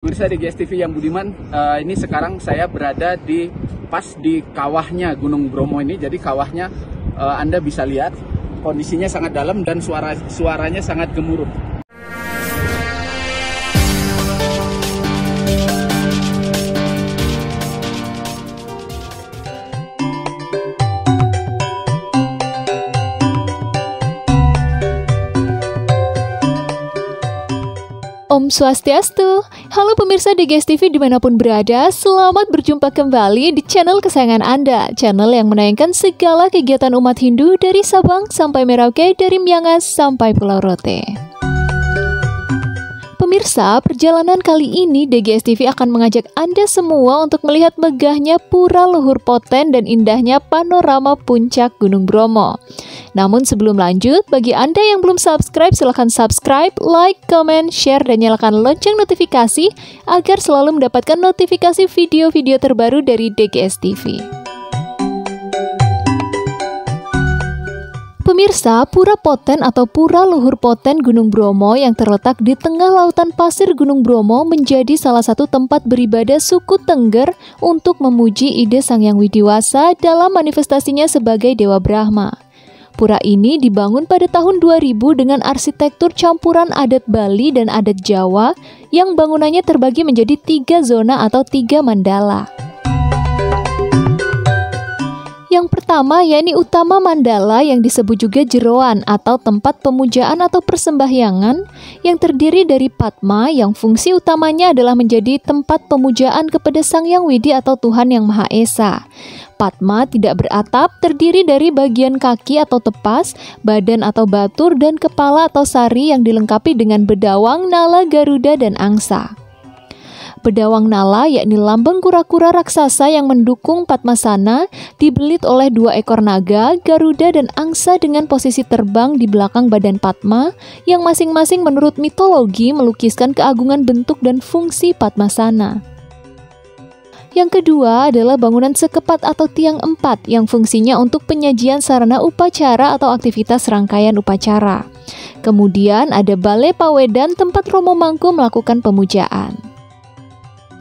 Pemirsa di GSTV yang budiman, ini sekarang saya berada pas di kawahnya Gunung Bromo ini. Jadi kawahnya Anda bisa lihat kondisinya sangat dalam dan suaranya sangat gemuruh. Om Swastiastu. Halo pemirsa di GSTV dimanapun berada, selamat berjumpa kembali di channel kesayangan Anda. Channel yang menayangkan segala kegiatan umat Hindu dari Sabang sampai Merauke, dari Miangas sampai Pulau Rote. Pemirsa, perjalanan kali ini DGSTV akan mengajak Anda semua untuk melihat megahnya Pura Luhur Poten dan indahnya panorama puncak Gunung Bromo. Namun sebelum lanjut, bagi Anda yang belum subscribe, silahkan subscribe, like, comment, share, dan nyalakan lonceng notifikasi agar selalu mendapatkan notifikasi video-video terbaru dari DGSTV. Pemirsa, Pura Poten atau Pura Luhur Poten Gunung Bromo yang terletak di tengah lautan pasir Gunung Bromo menjadi salah satu tempat beribadah suku Tengger untuk memuji ide Sang Hyang Widiwasa dalam manifestasinya sebagai Dewa Brahma. Pura ini dibangun pada tahun 2000 dengan arsitektur campuran adat Bali dan adat Jawa yang bangunannya terbagi menjadi 3 zona atau 3 mandala. Yang pertama yakni Utama Mandala yang disebut juga Jeroan atau tempat pemujaan atau persembahyangan yang terdiri dari Padma yang fungsi utamanya adalah menjadi tempat pemujaan kepada Sang Hyang Widi atau Tuhan Yang Maha Esa. Padma tidak beratap, terdiri dari bagian kaki atau tepas, badan atau batur, dan kepala atau sari yang dilengkapi dengan bedawang, nala, garuda, dan angsa. Bedawang nala yakni lambang kura-kura raksasa yang mendukung Padmasana dibelit oleh 2 ekor naga, garuda, dan angsa dengan posisi terbang di belakang badan Padma yang masing-masing menurut mitologi melukiskan keagungan bentuk dan fungsi Padmasana. Yang kedua adalah bangunan sekepat atau tiang 4 yang fungsinya untuk penyajian sarana upacara atau aktivitas rangkaian upacara. Kemudian ada Balai Pawedan tempat Romo Mangku melakukan pemujaan.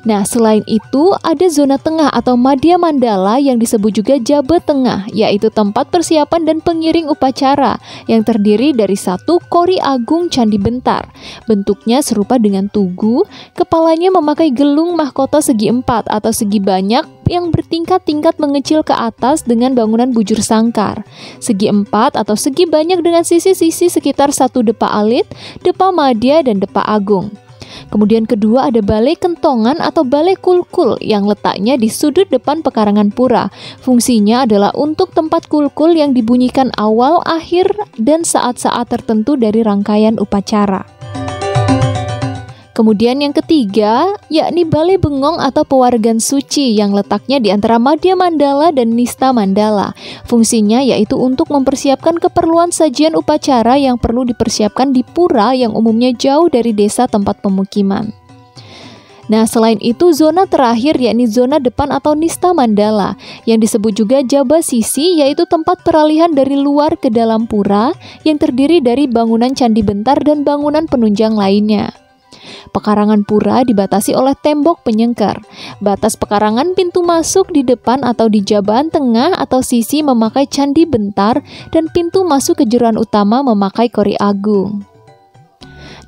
Nah, selain itu ada zona tengah atau Madhya Mandala yang disebut juga Jabat Tengah, yaitu tempat persiapan dan pengiring upacara yang terdiri dari 1 kori agung Candi Bentar. Bentuknya serupa dengan tugu, kepalanya memakai gelung mahkota segi 4 atau segi banyak yang bertingkat-tingkat mengecil ke atas dengan bangunan bujur sangkar. Segi 4 atau segi banyak dengan sisi-sisi sekitar 1 depa alit, depa madya, dan depa agung. Kemudian kedua ada Balai Kentongan atau Balai Kulkul yang letaknya di sudut depan pekarangan pura. Fungsinya adalah untuk tempat kulkul yang dibunyikan awal, akhir, dan saat-saat tertentu dari rangkaian upacara. Kemudian yang ketiga, yakni Balai Bengong atau Pewargan Suci yang letaknya di antara Madhya Mandala dan Nista Mandala. Fungsinya yaitu untuk mempersiapkan keperluan sajian upacara yang perlu dipersiapkan di pura yang umumnya jauh dari desa tempat pemukiman. Nah, selain itu zona terakhir yakni zona depan atau Nista Mandala yang disebut juga Jaba Sisi, yaitu tempat peralihan dari luar ke dalam pura yang terdiri dari bangunan Candi Bentar dan bangunan penunjang lainnya. Pekarangan pura dibatasi oleh tembok penyengker. Batas pekarangan pintu masuk di depan atau di jaban tengah atau sisi memakai Candi Bentar dan pintu masuk ke jeroan utama memakai kori agung.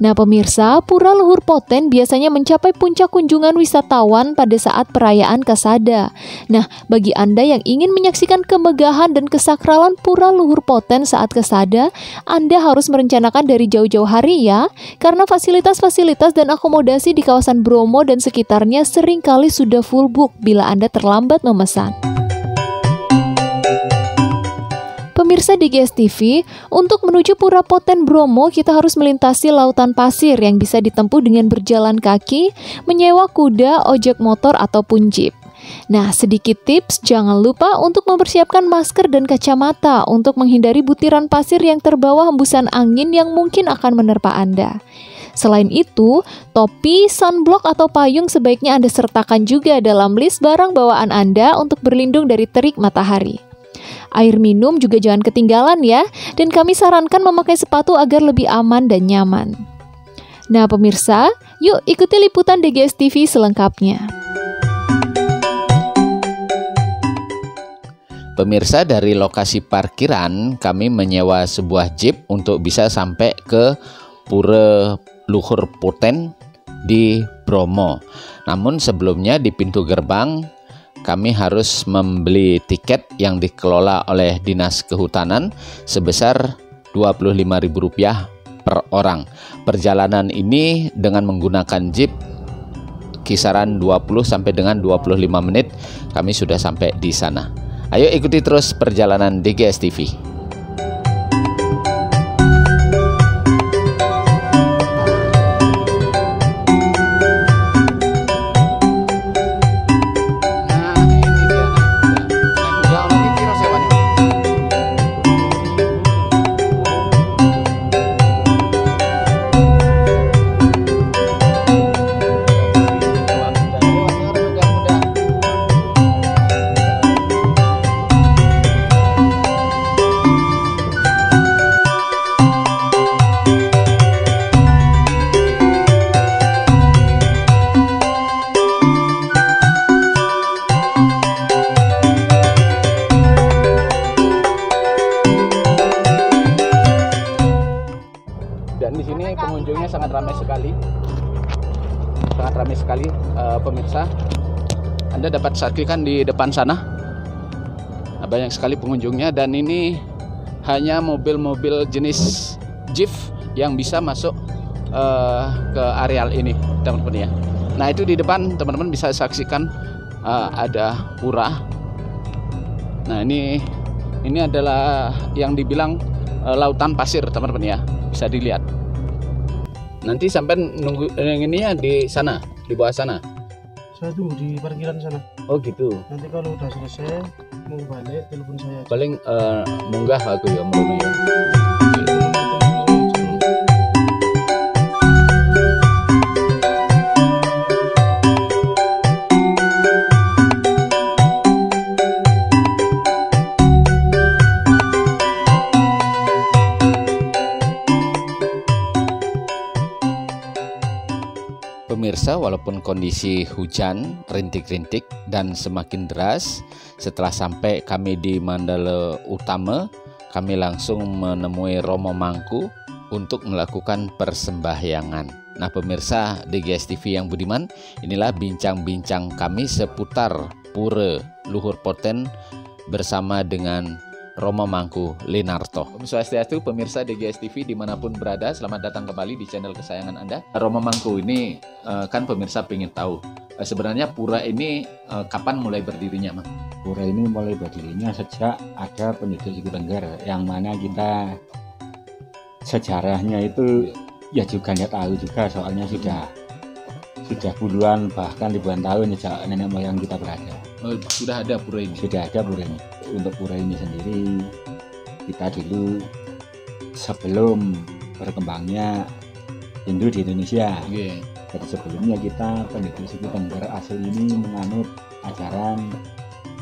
Nah pemirsa, Pura Luhur Poten biasanya mencapai puncak kunjungan wisatawan pada saat perayaan Kasada. Nah, bagi Anda yang ingin menyaksikan kemegahan dan kesakralan Pura Luhur Poten saat Kasada, Anda harus merencanakan dari jauh-jauh hari ya, karena fasilitas-fasilitas dan akomodasi di kawasan Bromo dan sekitarnya seringkali sudah full book bila Anda terlambat memesan. Pemirsa di GSTV, untuk menuju Pura Poten Bromo kita harus melintasi lautan pasir yang bisa ditempuh dengan berjalan kaki, menyewa kuda, ojek motor, ataupun jeep. Nah, sedikit tips, jangan lupa untuk mempersiapkan masker dan kacamata untuk menghindari butiran pasir yang terbawa hembusan angin yang mungkin akan menerpa Anda. Selain itu, topi, sunblock, atau payung sebaiknya Anda sertakan juga dalam list barang bawaan Anda untuk berlindung dari terik matahari. Air minum juga jangan ketinggalan ya, dan kami sarankan memakai sepatu agar lebih aman dan nyaman. Nah pemirsa, Yuk ikuti liputan DGS TV selengkapnya. Pemirsa, dari lokasi parkiran kami menyewa sebuah jeep untuk bisa sampai ke Pura Luhur Poten di Bromo. Namun sebelumnya di pintu gerbang kami harus membeli tiket yang dikelola oleh Dinas Kehutanan sebesar Rp25.000 per orang. Perjalanan ini dengan menggunakan jeep kisaran 20 sampai dengan 25 menit kami sudah sampai di sana. Ayo ikuti terus perjalanan DGS TV. Dan di sini pengunjungnya sangat ramai sekali, pemirsa. Anda dapat saksikan di depan sana, banyak sekali pengunjungnya, dan ini hanya mobil-mobil jenis Jeep yang bisa masuk ke areal ini, teman-teman ya. Nah itu di depan teman-teman bisa saksikan ada pura. Nah ini adalah yang dibilang lautan pasir, teman-teman ya. Bisa dilihat. Nanti sampai nunggu yang ini ya di sana, di bawah sana. Saya tunggu di parkiran sana. Oh gitu. Nanti kalau udah selesai mau balik telepon saya. Paling munggah aku ya merono ya. Pemirsa, walaupun kondisi hujan rintik-rintik dan semakin deras, setelah sampai kami di Mandala Utama, kami langsung menemui Romo Mangku untuk melakukan persembahyangan. Nah pemirsa DGS TV yang budiman, inilah bincang-bincang kami seputar Pura Luhur Poten bersama dengan Romo Mangku Lenarto. Om Swastiastu, pemirsa DGS TV dimanapun berada, selamat datang kembali di channel kesayangan Anda. Romo Mangku ini kan pemirsa pengen tahu sebenarnya pura ini kapan mulai berdirinya, Mang? Pura ini mulai berdirinya sejak ada penduduk suku Tengger, yang mana kita sejarahnya itu ya juga nggak tahu juga, soalnya sudah puluhan bahkan ribuan tahun sejak nenek moyang kita berada. Sudah ada pura ini? Sudah ada pura ini. Untuk pura ini sendiri, kita dulu sebelum berkembangnya Hindu di Indonesia, jadi sebelumnya kita penduduk suku Tengger asli ini menganut ajaran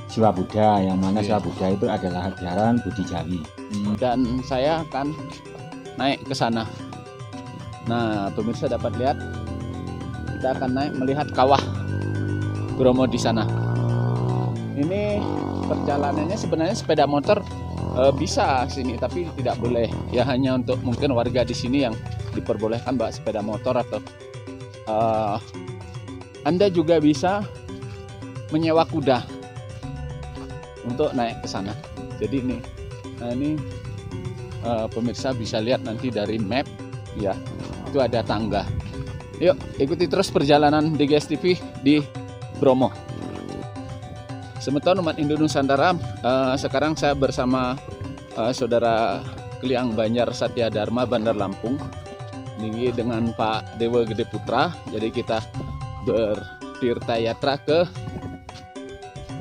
Siwa Buddha, yang mana Siwa Buddha itu adalah ajaran Budi Jawi. Dan saya akan naik ke sana. Nah pemirsa dapat lihat, kita akan naik melihat kawah Bromo di sana. Ini perjalanannya sebenarnya sepeda motor bisa sini, tapi tidak boleh. Ya hanya untuk mungkin warga di sini yang diperbolehkan bawa sepeda motor, atau Anda juga bisa menyewa kuda untuk naik ke sana. Jadi ini pemirsa bisa lihat nanti dari map ya, itu ada tangga. Yuk ikuti terus perjalanan DGS TV di Bromo. Semeton umat Hindu Nusantara, sekarang saya bersama saudara Kliang Banjar Satya Dharma Bandar Lampung ini dengan Pak Dewa Gede Putra. Jadi kita bertirta yatra ke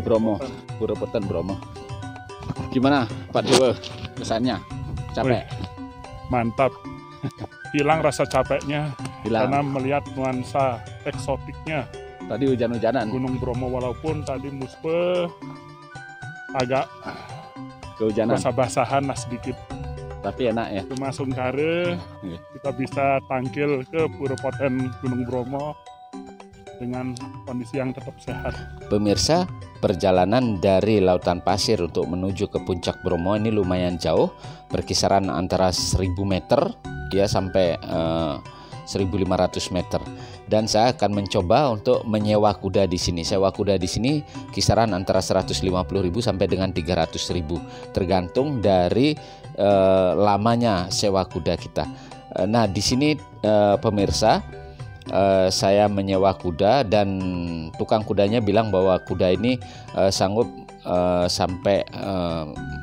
Bromo, Pura Poten Bromo. Gimana Pak Dewa kesannya? Capek? Mantap. Hilang rasa capeknya. Hilang. Karena melihat nuansa eksotiknya. Tadi hujan-hujanan Gunung Bromo, walaupun tadi muspe agak kehujanan, basah-basahan lah sedikit. tapi enak ya. Cuma Sungkare, kita bisa tangkil ke Purwopoten Gunung Bromo dengan kondisi yang tetap sehat. Pemirsa, perjalanan dari lautan pasir untuk menuju ke puncak Bromo ini lumayan jauh, berkisaran antara 1000 meter ya sampai 1500 meter. Dan saya akan mencoba untuk menyewa kuda di sini. Sewa kuda di sini kisaran antara 150.000 sampai dengan 300.000, tergantung dari lamanya sewa kuda kita. Nah, di sini pemirsa, saya menyewa kuda dan tukang kudanya bilang bahwa kuda ini sanggup sampai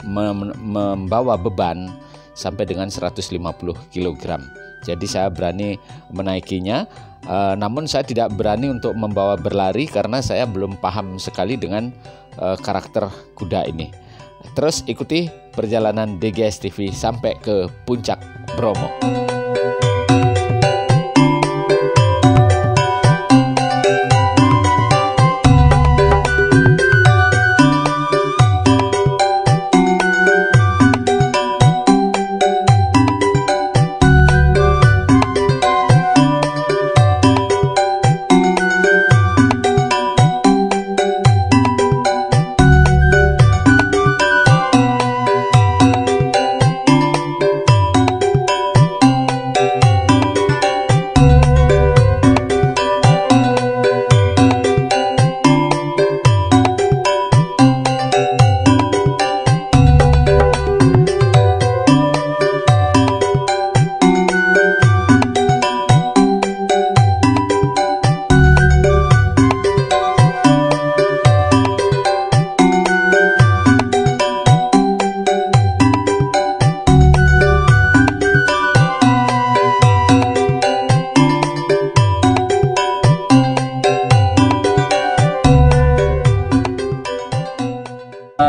membawa beban sampai dengan 150 kg. Jadi saya berani menaikinya, namun saya tidak berani untuk membawa berlari karena saya belum paham sekali dengan karakter kuda ini. Terus ikuti perjalanan DGS TV sampai ke puncak Bromo.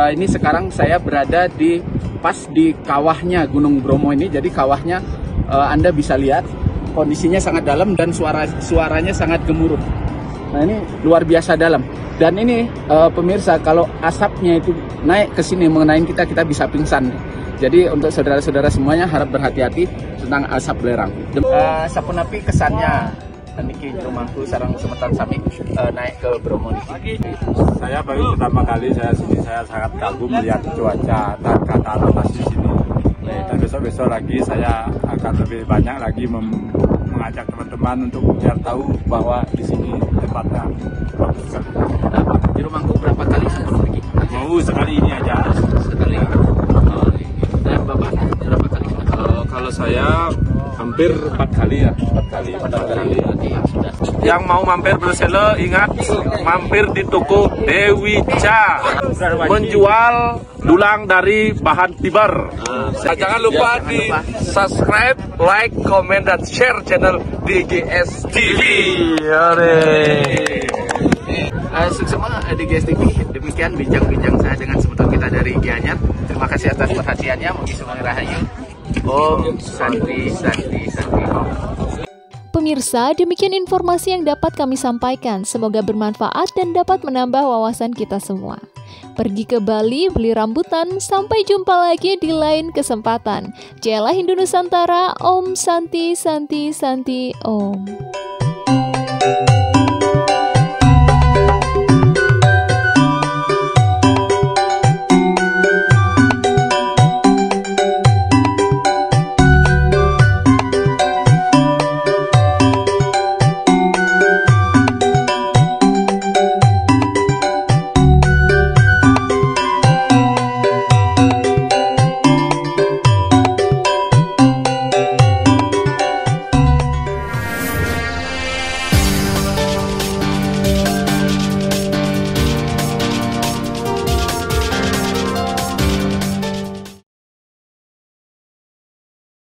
Ini sekarang saya berada di pas di kawahnya Gunung Bromo ini. Jadi kawahnya Anda bisa lihat kondisinya sangat dalam dan suaranya sangat gemuruh. Nah, ini luar biasa dalam. Dan ini pemirsa, kalau asapnya itu naik ke sini mengenai kita bisa pingsan. Jadi untuk saudara-saudara semuanya harap berhati-hati tentang asap belerang. Sapunapi kesannya niki rumahku sarang semetan sami naik ke Bromo niki. Saya baru pertama kali saya sangat kagum melihat cuaca dan kata atas di sini. Dan besok-besok lagi saya akan lebih banyak lagi mengajak teman-teman untuk biar tahu bahwa di sini tempatnya bagus sekali. Di rumahku berapa kali sebelum pergi? Mau sekali ini aja. Sekali. Dan Bapak berapa kali? Kalau saya hampir 4 kali ya, 4 kali. Yang mau mampir Brusele, ingat mampir di toko Dewi Cha, menjual dulang dari bahan fiber. Jangan lupa di subscribe, like, comment, dan share channel DGS TV. Semua DGS TV, demikian bincang-bincang saya dengan semeton kita dari Gianyar. Terima kasih atas perhatiannya. Mugi Sumang Rahayu. Om Santi Santi Santi Om. Pemirsa, demikian informasi yang dapat kami sampaikan. Semoga bermanfaat dan dapat menambah wawasan kita semua. Pergi ke Bali, beli rambutan. Sampai jumpa lagi di lain kesempatan. Jayalah Hindu Nusantara. Om Santi Santi Santi Om.